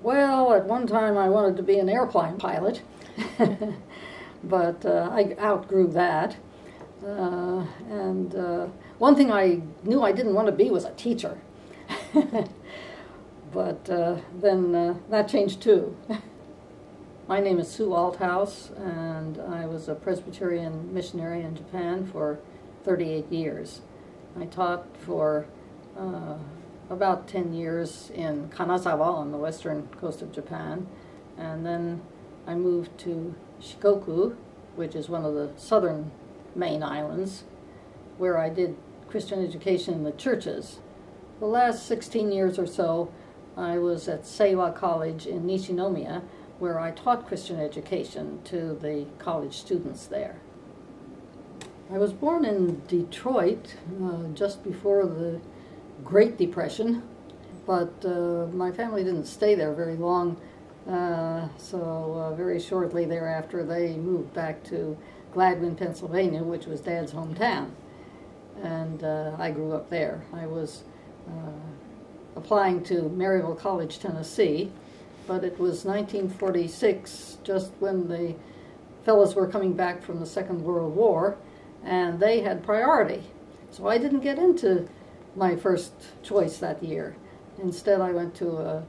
Well, at one time I wanted to be an airplane pilot, but I outgrew that. And one thing I knew I didn't want to be was a teacher. But then that changed too. My name is Sue Althouse, and I was a Presbyterian missionary in Japan for 38 years. I taught for about 10 years in Kanazawa on the western coast of Japan, and then I moved to Shikoku, which is one of the southern main islands, where I did Christian education in the churches. The last 16 years or so, I was at Seiwa College in Nishinomiya, where I taught Christian education to the college students there. I was born in Detroit just before the Great Depression, but my family didn't stay there very long, so very shortly thereafter they moved back to Gladwin, Pennsylvania, which was Dad's hometown, and I grew up there. I was applying to Maryville College, Tennessee, but it was 1946, just when the fellows were coming back from the Second World War, and they had priority. So I didn't get into my first choice that year. Instead, I went to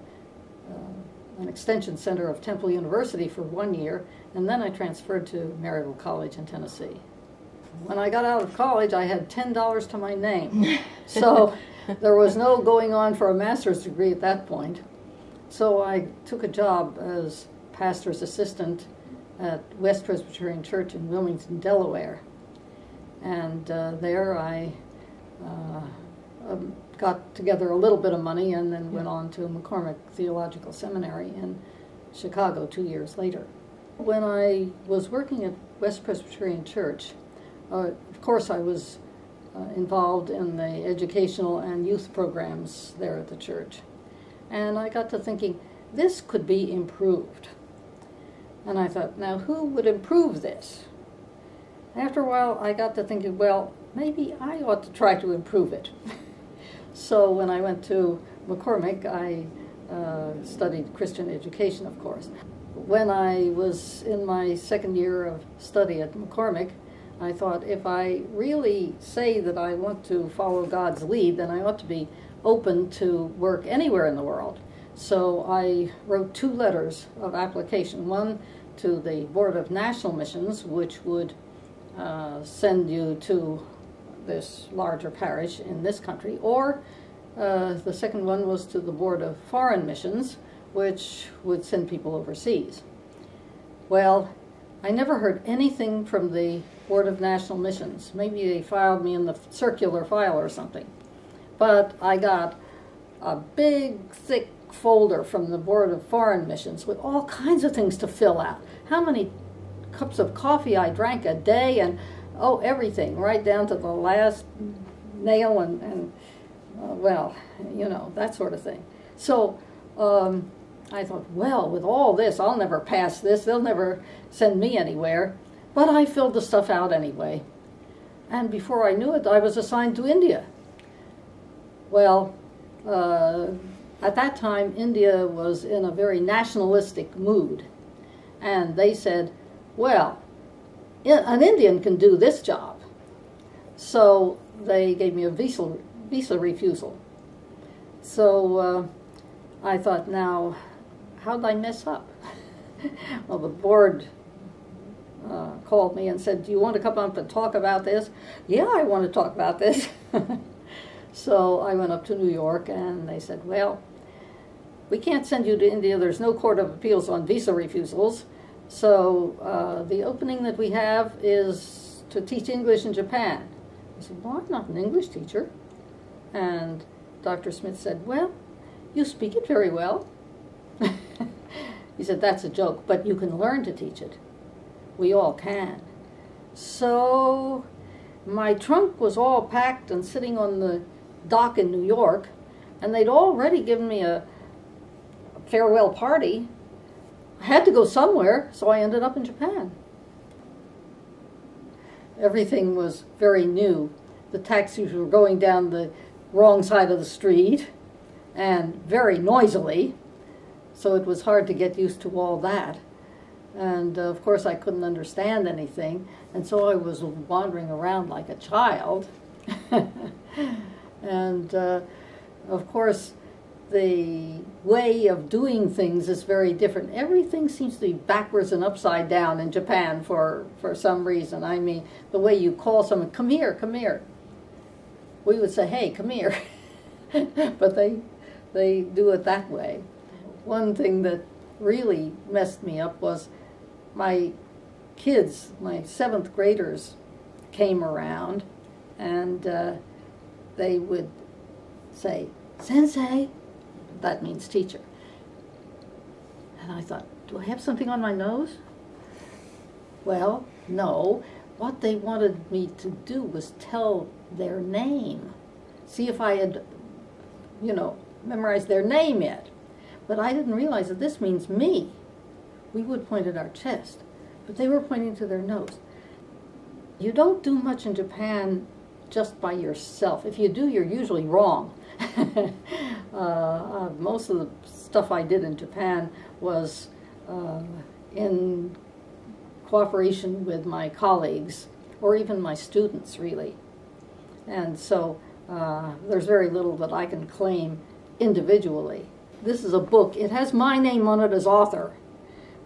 an extension center of Temple University for 1 year, and then I transferred to Maryville College in Tennessee. When I got out of college, I had $10 to my name. So there was no going on for a master's degree at that point. So I took a job as pastor's assistant at West Presbyterian Church in Wilmington, Delaware. And there I got together a little bit of money and then went on to McCormick Theological Seminary in Chicago 2 years later. When I was working at West Presbyterian Church, of course I was involved in the educational and youth programs there at the church. And I got to thinking, this could be improved. And I thought, now who would improve this? After a while, I got to thinking, well, maybe I ought to try to improve it. So when I went to McCormick, I studied Christian education, of course. When I was in my second year of study at McCormick, I thought, if I really say that I want to follow God's lead, then I ought to be open to work anywhere in the world. So I wrote 2 letters of application, one to the Board of National Missions, which would send you to this larger parish in this country, or the second one was to the Board of Foreign Missions, which would send people overseas. Well, I never heard anything from the Board of National Missions. Maybe they filed me in the circular file or something. But I got a big, thick folder from the Board of Foreign Missions with all kinds of things to fill out. How many cups of coffee I drank a day, and oh, everything, right down to the last nail and well, you know, that sort of thing. So I thought, well, with all this, I'll never pass this. They'll never send me anywhere. But I filled the stuff out anyway. And before I knew it, I was assigned to India. Well, at that time, India was in a very nationalistic mood. And they said, well, an Indian can do this job. So they gave me a visa refusal. So I thought, now, how'd I mess up? Well, the board called me and said, do you want to come up and talk about this? Yeah, I want to talk about this. So I went up to New York, and they said, well, we can't send you to India. There's no court of appeals on visa refusals. So the opening that we have is to teach English in Japan. I said, well, I'm not an English teacher. And Dr. Smith said, well, you speak it very well. He said, that's a joke, but you can learn to teach it. We all can. So my trunk was all packed and sitting on the dock in New York, and they'd already given me a farewell party. I had to go somewhere, so I ended up in Japan. Everything was very new. The taxis were going down the wrong side of the street, and very noisily. So it was hard to get used to all that. And of course I couldn't understand anything, and so I was wandering around like a child. And of course the way of doing things is very different. Everything seems to be backwards and upside down in Japan for some reason. I mean, the way you call someone, come here, come here. We would say, hey, come here. But they do it that way. One thing that really messed me up was my kids, my 7th graders, came around, and they would say, Sensei. That means teacher. And I thought, do I have something on my nose? Well, no. What they wanted me to do was tell their name. See if I had, memorized their name yet. But I didn't realize that this means me. We would point at our chest, but they were pointing to their nose. You don't do much in Japan just by yourself. If you do, you're usually wrong. Most of the stuff I did in Japan was in cooperation with my colleagues, or even my students, really. And so there's very little that I can claim individually. This is a book. It has my name on it as author,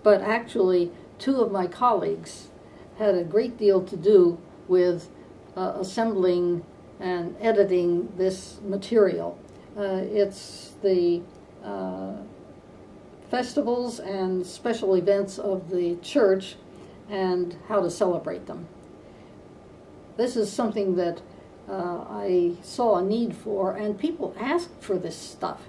but actually 2 of my colleagues had a great deal to do with assembling and editing this material. It's the festivals and special events of the church and how to celebrate them. This is something that I saw a need for, and people asked for this stuff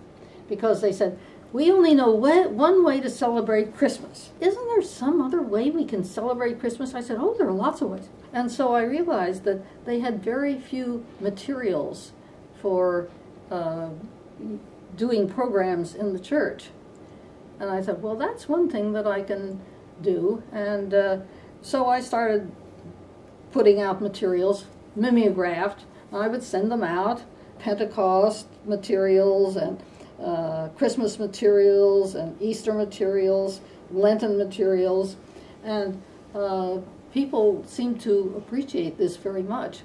because they said, we only know one way to celebrate Christmas. Isn't there some other way we can celebrate Christmas? I said, oh, there are lots of ways. And so I realized that they had very few materials for doing programs in the church. And I thought, well, that's one thing that I can do. And so I started putting out materials, mimeographed. I would send them out, Pentecost materials and Christmas materials and Easter materials, Lenten materials, and people seemed to appreciate this very much.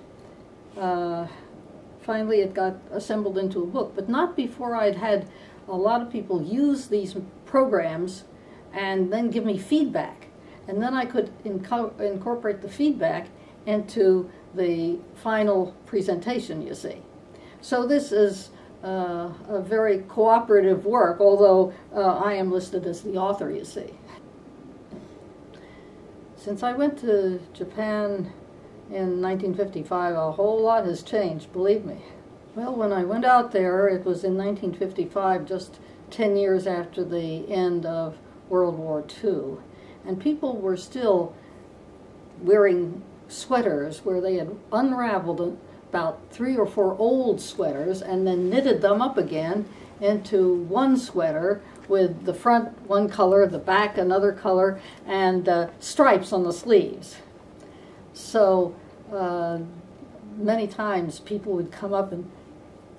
Finally it got assembled into a book, but not before I'd had a lot of people use these programs and then give me feedback. And then I could incorporate the feedback into the final presentation, you see. So this is a very cooperative work, although I am listed as the author, you see. Since I went to Japan in 1955, a whole lot has changed, believe me. Well, when I went out there, it was in 1955, just 10 years after the end of World War II, and people were still wearing sweaters where they had unraveled about 3 or 4 old sweaters and then knitted them up again into one sweater with the front one color, the back another color, and stripes on the sleeves. So many times people would come up and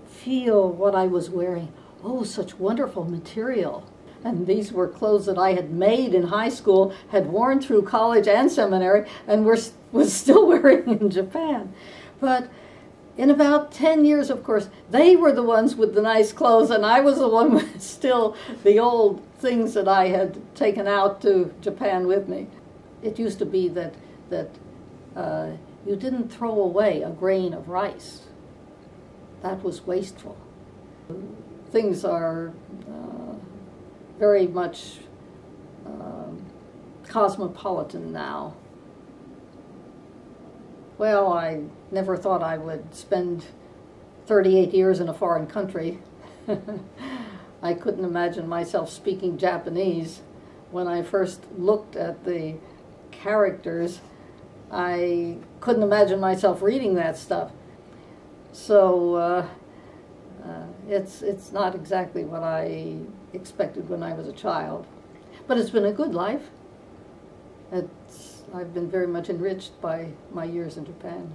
feel what I was wearing. Oh, such wonderful material. And these were clothes that I had made in high school, had worn through college and seminary, and was still wearing in Japan. But in about 10 years, of course, they were the ones with the nice clothes, and I was the one with still the old things that I had taken out to Japan with me. It used to be that you didn't throw away a grain of rice. That was wasteful. Things are very much cosmopolitan now. Well, I never thought I would spend 38 years in a foreign country. I couldn't imagine myself speaking Japanese. When I first looked at the characters, I couldn't imagine myself reading that stuff. So it's not exactly what I expected when I was a child. But it's been a good life. I've been very much enriched by my years in Japan.